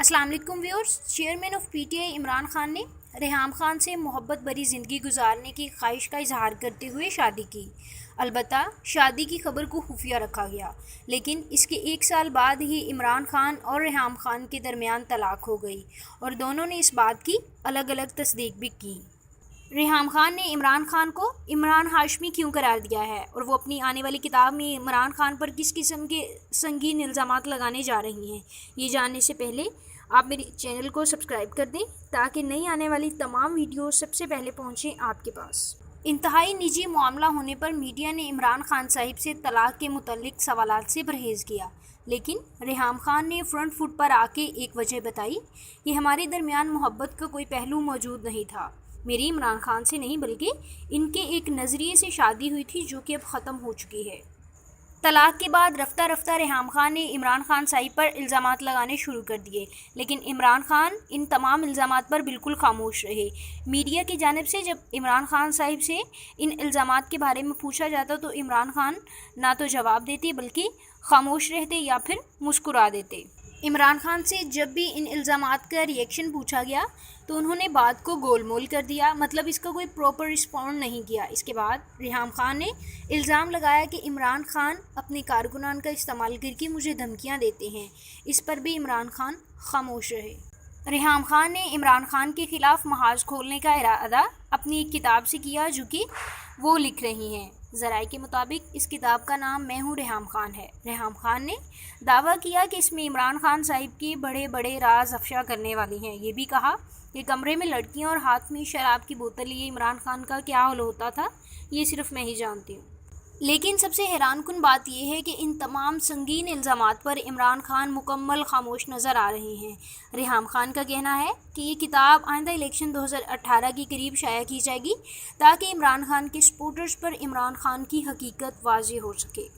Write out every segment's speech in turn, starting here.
अस्सलाम वालेकुम viewers. Chairman of PTI Imran Khan ने रेहाम खान से मोहब्बत भरी ज़िंदगी गुजारने की ख्वाहिश का इजहार करते हुए शादी की। अलबत्ता शादी की खबर को खुफिया रखा गया, लेकिन इसके एक साल बाद ही इमरान खान और रेहाम खान के दरमियान तलाक हो गई और दोनों ने इस बात की अलग अलग तस्दीक भी की। रेहाम खान ने इमरान खान को इमरान हाशमी क्यों करार दिया है और वो अपनी आने वाली किताब में इमरान खान पर किस किस्म के संगीन इल्ज़ामात लगाने जा रही हैं, ये जानने से पहले आप मेरे चैनल को सब्सक्राइब कर दें ताकि नई आने वाली तमाम वीडियो सबसे पहले पहुंचें आपके पास। इंतहाई निजी मामला होने पर मीडिया ने इमरान खान साहिब से तलाक के मुतल्लिक सवालात से परहेज़ किया, लेकिन रेहाम खान ने फ्रंट फुट पर आके एक वजह बताई कि हमारे दरमियान मोहब्बत का कोई पहलू मौजूद नहीं था। मेरी इमरान खान से नहीं बल्कि इनके एक नज़रिए से शादी हुई थी जो कि अब ख़त्म हो चुकी है। तलाक के बाद रफ्ता रफ्ता रेहाम खान ने इमरान खान साहिब पर इल्ज़ामात लगाने शुरू कर दिए, लेकिन इमरान खान इन तमाम इल्ज़ामात पर बिल्कुल खामोश रहे। मीडिया की जानिब से जब इमरान खान साहिब से इन इल्ज़ामात के बारे में पूछा जाता तो इमरान खान ना तो जवाब देते बल्कि खामोश रहते या फिर मुस्कुरा देते। इमरान खान से जब भी इन इल्ज़ामात का रिएक्शन पूछा गया तो उन्होंने बात को गोलमोल कर दिया, मतलब इसका कोई प्रॉपर रिस्पॉन्ड नहीं किया। इसके बाद रेहाम खान ने इल्ज़ाम लगाया कि इमरान खान अपने कारकुनान का इस्तेमाल करके मुझे धमकियां देते हैं। इस पर भी इमरान खान खामोश रहे। रेहाम खान ने इमरान खान के ख़िलाफ़ महाज खोलने का इरादा अपनी एक किताब से किया जो कि वो लिख रही हैं। ज़राए के मुताबिक इस किताब का नाम मैं हूँ रेहाम खान है। रेहाम खान ने दावा किया कि इसमें इमरान खान साहिब के बड़े बड़े राज अफशा करने वाली हैं। ये भी कहा कि कमरे में लड़कियाँ और हाथ में शराब की बोतल लिए इमरान खान का क्या हाल होता था ये सिर्फ मैं ही जानती हूँ। लेकिन सबसे हैरानकुन बात यह है कि इन तमाम संगीन इल्ज़ामात पर इमरान खान मुकम्मल खामोश नज़र आ रहे हैं। रेहाम खान का कहना है कि ये किताब आइंदा इलेक्शन 2018 के करीब शाया की जाएगी ताकि इमरान खान के सपोर्टर्स पर इमरान खान की हकीकत वाज़ेह हो सके।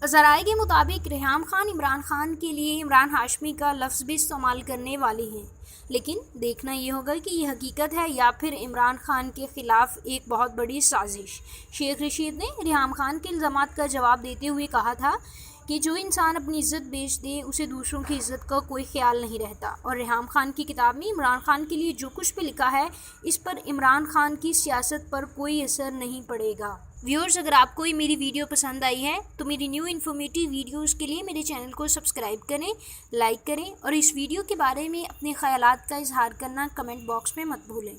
ज़राए के मुताबिक रेहाम खान इमरान खान के लिए इमरान हाशमी का लफ्ज़ भी इस्तेमाल करने वाली हैं, लेकिन देखना ये होगा कि ये हकीकत है या फिर इमरान खान के ख़िलाफ़ एक बहुत बड़ी साजिश। शेख रशीद ने रेहाम खान के इल्ज़ामात का जवाब देते हुए कहा था कि जो इंसान अपनी इज़्ज़त बेच दे उसे दूसरों की इज़्ज़त का कोई ख्याल नहीं रहता, और रेहाम खान की किताब में इमरान खान के लिए जो कुछ भी लिखा है इस पर इमरान खान की सियासत पर कोई असर नहीं पड़ेगा। व्यूअर्स, अगर आपको ये मेरी वीडियो पसंद आई है तो मेरी न्यू इन्फॉर्मेटिव वीडियोज़ के लिए मेरे चैनल को सब्सक्राइब करें, लाइक करें और इस वीडियो के बारे में अपने ख़यालात का इजहार करना कमेंट बॉक्स में मत भूलें।